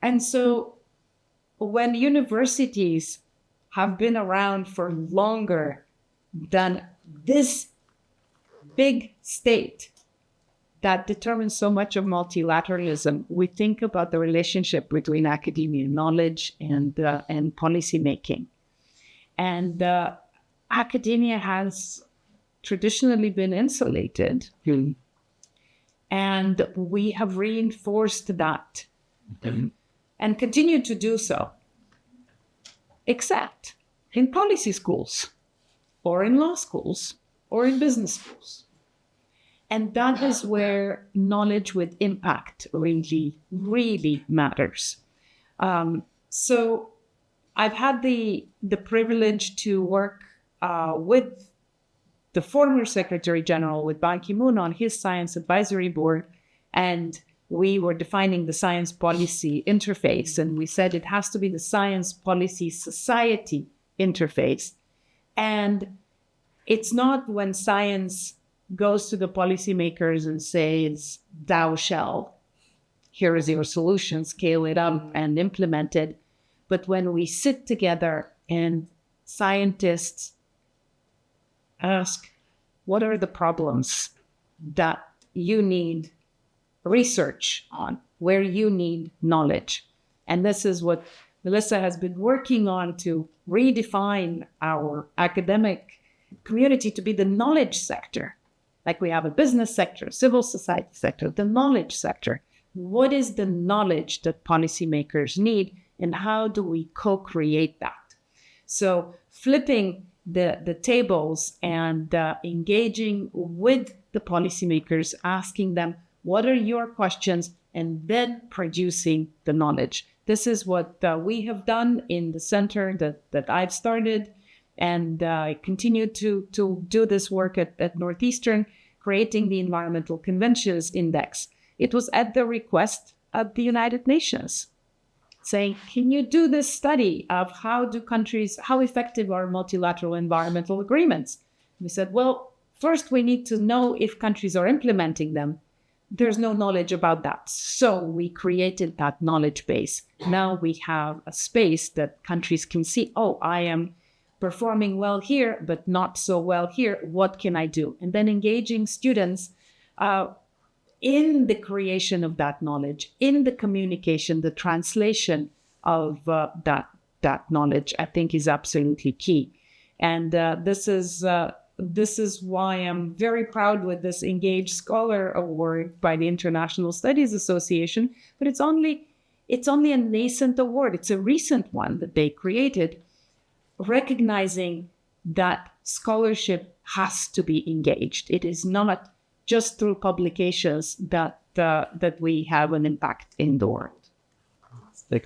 And so when universities have been around for longer than this big state that determines so much of multilateralism, we think about the relationship between academia, knowledge, and policy making. And academia has traditionally been insulated, and we have reinforced that and continue to do so, except in policy schools or in law schools or in business schools. And that is where knowledge with impact really, really matters. So I've had the privilege to work with the former Secretary General, with Ban Ki-moon, on his science advisory board, and we were defining the science policy interface, and we said it has to be the science policy society interface. And it's not when science goes to the policymakers and says, thou shall, here is your solution, scale it up and implement it. But when we sit together and scientists ask, what are the problems that you need research on, where you need knowledge? And this is what Melissa has been working on, to redefine our academic community to be the knowledge sector. Like we have a business sector, civil society sector, the knowledge sector. What is the knowledge that policymakers need, and how do we co-create that? So flipping the tables and engaging with the policymakers, asking them, what are your questions, and then producing the knowledge. This is what we have done in the center that I've started, and I continue to do this work at Northeastern, creating the Environmental Conventions Index. It was at the request of the United Nations, saying, can you do this study of how effective are multilateral environmental agreements? We said, well, first we need to know if countries are implementing them. There's no knowledge about that. So we created that knowledge base. Now we have a space that countries can see, oh, I am performing well here, but not so well here. What can I do? And then engaging students in the creation of that knowledge, in the communication, the translation of that knowledge, I think is absolutely key. And this is this is why I'm very proud with this Engaged Scholar Award by the International Studies Association. But it's only a nascent award. It's a recent one that they created, recognizing that scholarship has to be engaged. It is not just through publications that we have an impact in the world.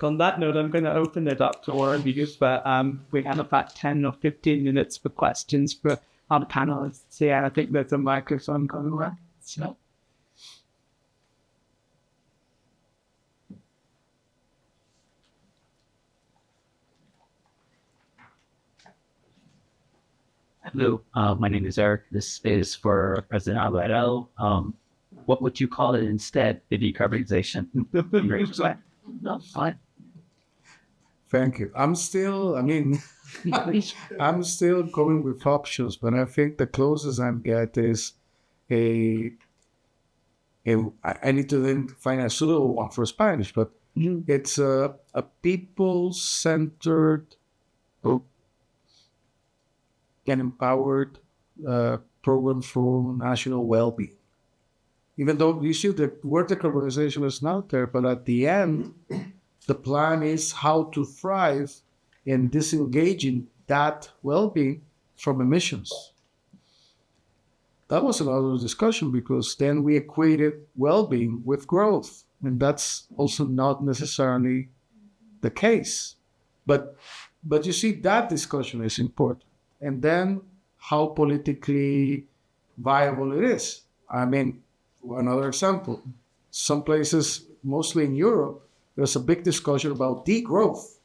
On that note, I'm going to open it up to all of you, but we have about 10 or 15 minutes for questions for our panelists. Yeah, I think there's a microphone coming around. So. Hello, my name is Eric. This is for President Alvarado. What would you call it instead? The decarbonization? No, fine. Thank you. I'm still going with options, but I think the closest I get is I need to then find a suitable one for Spanish, but it's a people-centered and empowered program for national well-being. Even though you see the word decarbonization is not there, but at the end, the plan is how to thrive in disengaging that well-being from emissions. That was another discussion because then we equated well-being with growth, and that's also not necessarily the case. But you see, that discussion is important. And then how politically viable it is. I mean, another example, some places, mostly in Europe, there's a big discussion about degrowth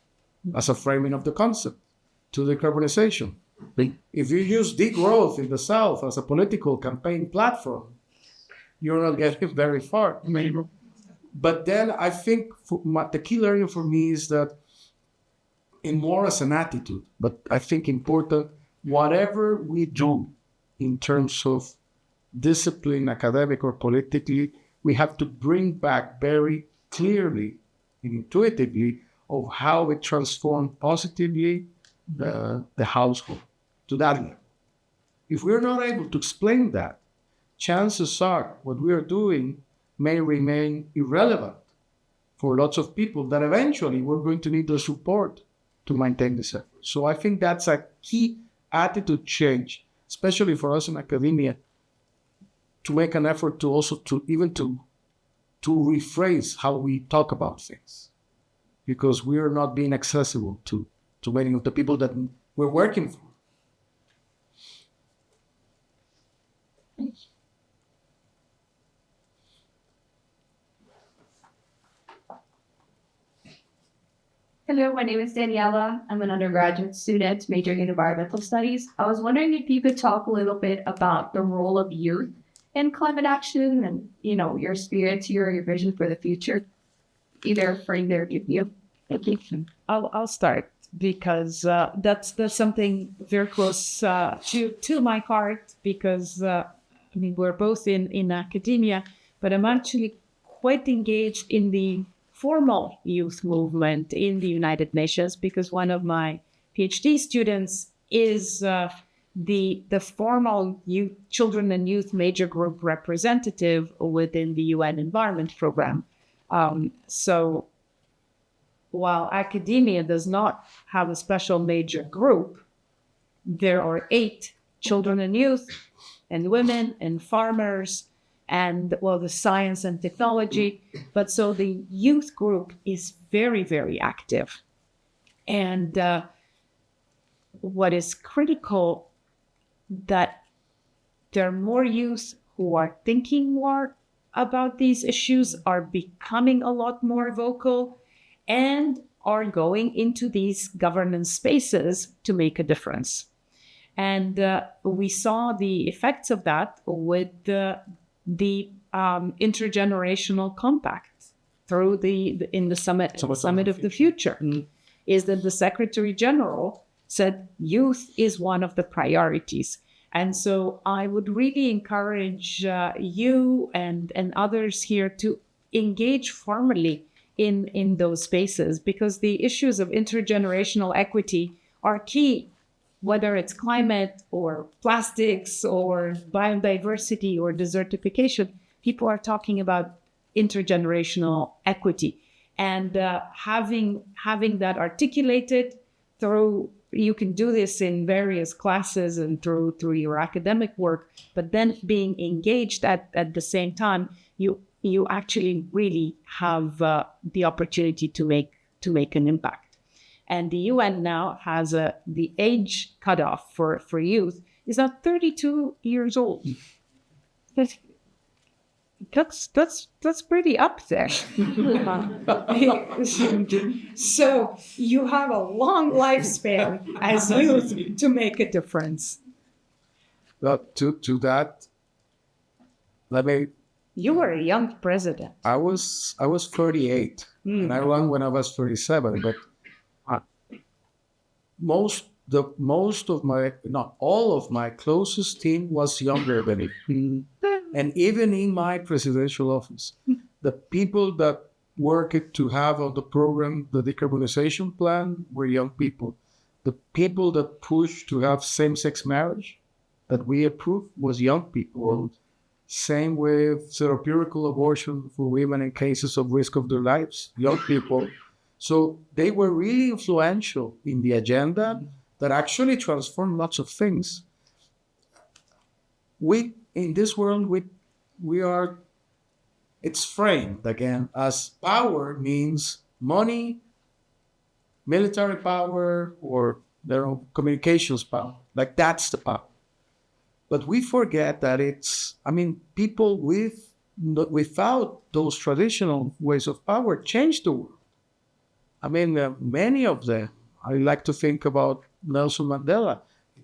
as a framing of the concept to decarbonization. If you use degrowth in the South as a political campaign platform, you're not getting very far. But then I think the key learning for me is that, in more as an attitude, but I think important, whatever we do in terms of discipline, academic or politically, we have to bring back very clearly and intuitively of how it transformed positively the household to that level. If we're not able to explain that, chances are what we are doing may remain irrelevant for lots of people that eventually we're going to need the support to maintain this effort. So I think that's a key attitude change, especially for us in academia, to make an effort to also to rephrase how we talk about things, because we are not being accessible to many of the people that we're working for. Hello, my name is Daniela. I'm an undergraduate student majoring in environmental studies. I was wondering if you could talk a little bit about the role of youth in climate action and, your experience, your vision for the future, either for either of you. Thank you. I'll start because that's something very close to my heart because, we're both in academia, but I'm actually quite engaged in the formal youth movement in the United Nations because one of my PhD students is the formal youth, children and youth major group representative within the UN Environment Program. So while academia does not have a special major group, there are 8 children and youth and women and farmers and, the science and technology. But so the youth group is very, very active. And what is critical that there are more youth who are thinking more about these issues, are becoming a lot more vocal, and are going into these governance spaces to make a difference. And we saw the effects of that with the intergenerational compact through in the summit of the future, is that the Secretary General said youth is one of the priorities. And so I would really encourage you and others here to engage formally in those spaces, because the issues of intergenerational equity are key whether it's climate or plastics or biodiversity or desertification, people are talking about intergenerational equity. And having that articulated through, you can do this in various classes and through your academic work, but then being engaged at the same time, you actually really have the opportunity to make an impact. And the UN now has the age cutoff for youth is now 32 years old. That's pretty up there. So you have a long lifespan as youth to make a difference. Well, to that, You were a young president. I was 38, and I ran when I was 37. But most of my, not all of my closest team was younger than me. And even in my presidential office, the people that worked to have on the program the decarbonization plan were young people. The people that pushed to have same-sex marriage that we approved was young people. Same with therapeutic abortion for women in cases of risk of their lives, young people. So they were really influential in the agenda that actually transformed lots of things. In this world, it's framed again as power means money, military power, or their own communications power. Like that's the power. But we forget that people without those traditional ways of power changed the world. Many of them, I like to think about Nelson Mandela.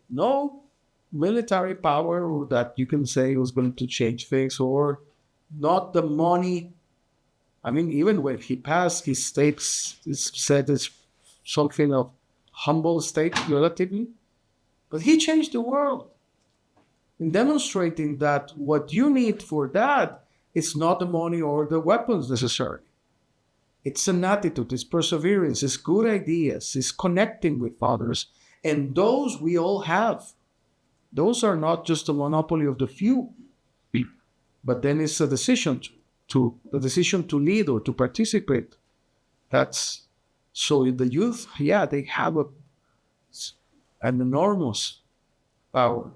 No military power that you can say was going to change things, or not the money. Even when he passed, his states said it's something of humble state relatively, but he changed the world in demonstrating that what you need for that is not the money or the weapons necessarily. It's an attitude, it's perseverance, it's good ideas, it's connecting with others, and those we all have. Those are not just the monopoly of the few, but then it's a decision to lead or to participate. That's so in the youth, they have an enormous power.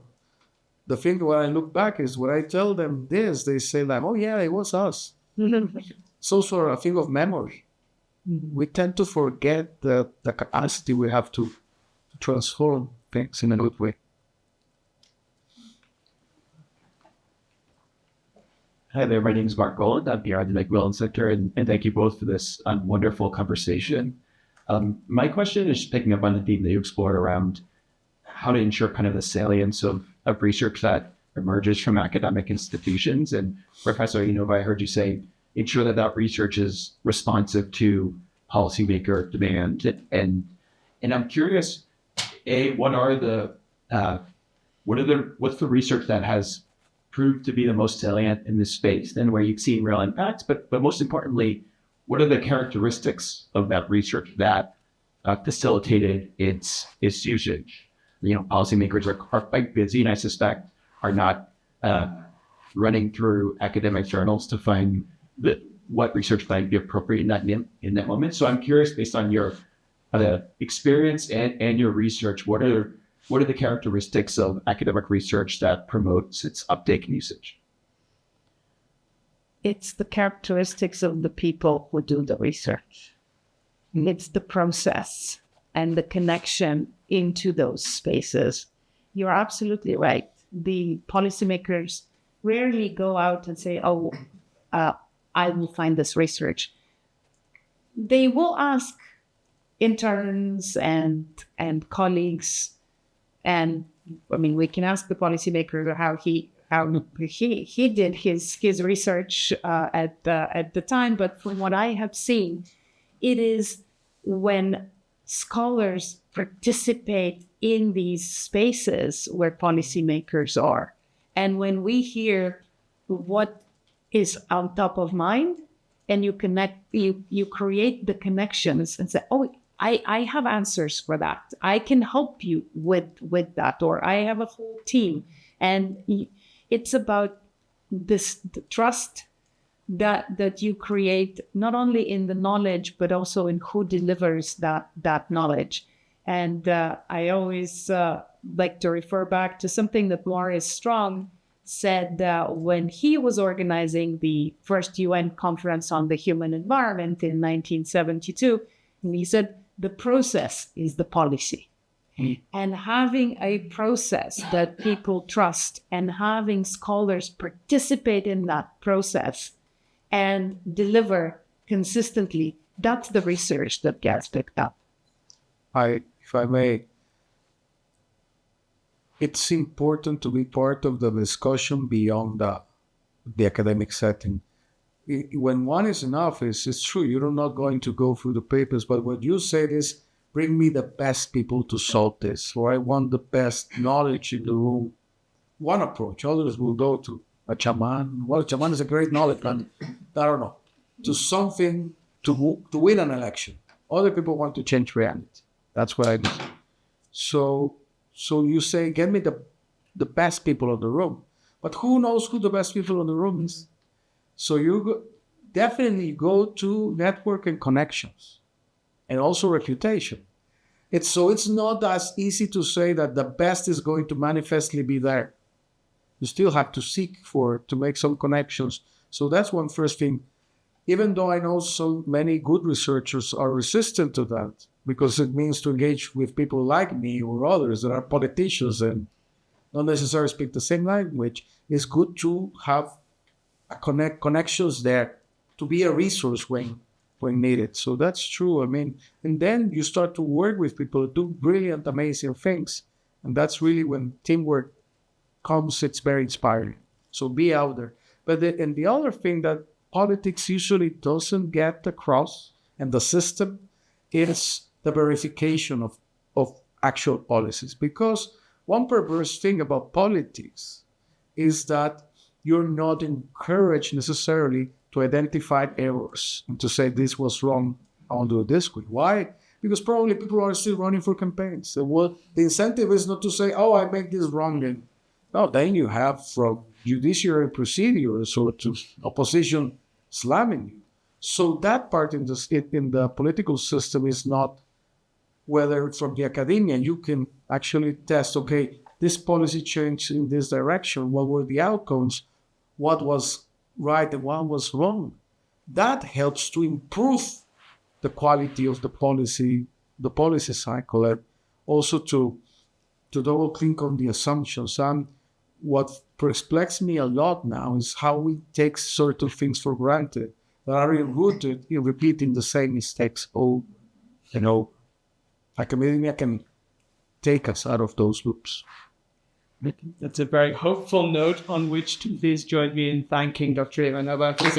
The thing when I look back is when I tell them this, they say like, "Oh yeah, it was us." It's also a thing of memory. We tend to forget the capacity we have to transform things in a good way. Hi there, my name is Mark Gold. I'm here at the MacMillan Center, and thank you both for this wonderful conversation. My question is picking up on the theme that you explored around how to ensure kind of the salience of research that emerges from academic institutions. And Professor Ivanova, I heard you say, ensure that research is responsive to policymaker demand. And I'm curious, what's the research that has proved to be the most salient in this space and where you've seen real impacts, but most importantly, what are the characteristics of that research that facilitated its usage? Policymakers are quite busy, and I suspect are not running through academic journals to find what research might be appropriate in that moment. So I'm curious, based on your experience and your research, what are the characteristics of academic research that promotes its uptake and usage? It's the characteristics of the people who do the research. It's the process and the connection into those spaces. You're absolutely right. The policymakers rarely go out and say, I will find this research. They will ask interns and colleagues, and we can ask the policymaker how he did his research at the time. But from what I have seen, it is when scholars participate in these spaces where policymakers are, and when we hear what is on top of mind, and you connect, you create the connections and say, I have answers for that. I can help you with that, or I have a whole team. And it's about the trust that you create, not only in the knowledge, but also in who delivers that knowledge. And I always like to refer back to something that Maurice Strong said when he was organizing the first UN conference on the human environment in 1972. And he said, the process is the policy. And having a process that people trust and having scholars participate in that process and deliver consistently, that's the research that gets picked up. If I may, it's important to be part of the discussion beyond the academic setting. When one is in office, it's true, you're not going to go through the papers, but what you said is, bring me the best people to solve this, or I want the best knowledge in the room. One approach, others will go to a shaman. Well, a shaman is a great knowledge, but I don't know, to something to win an election. Other people want to change reality. That's what I do. So you say, get me the best people in the room. But who knows who the best people in the room is? So definitely go to network and connections, and also reputation. It's not as easy to say that the best is going to manifestly be there. You still have to seek to make some connections. So that's one first thing. Even though I know so many good researchers are resistant to that, because it means to engage with people like me or others that are politicians and not necessarily speak the same language, it's good to have connections there, to be a resource when needed. So that's true. I mean, and then you start to work with people who do brilliant, amazing things. And that's really when teamwork comes, it's very inspiring. So be out there. But the other thing that politics usually doesn't get across, and the system, is the verification of actual policies. Because one perverse thing about politics is that you're not encouraged necessarily to identify errors and to say this was wrong, I'll do it this way. Why? Because probably people are still running for campaigns. So the incentive is not to say, oh, I make this wrong. And no, then you have from judiciary procedures or to opposition slamming you. So that part in the political system is not, whether from the academia, you can actually test, okay, this policy changed in this direction. What were the outcomes? What was right and what was wrong? That helps to improve the quality of the policy cycle, and also to double click on the assumptions. And what perplexes me a lot now is how we take certain things for granted that are rooted in repeating the same mistakes over and over. Academia can take us out of those loops. That's a very hopeful note on which to please join me in thanking Dr. Ivanova for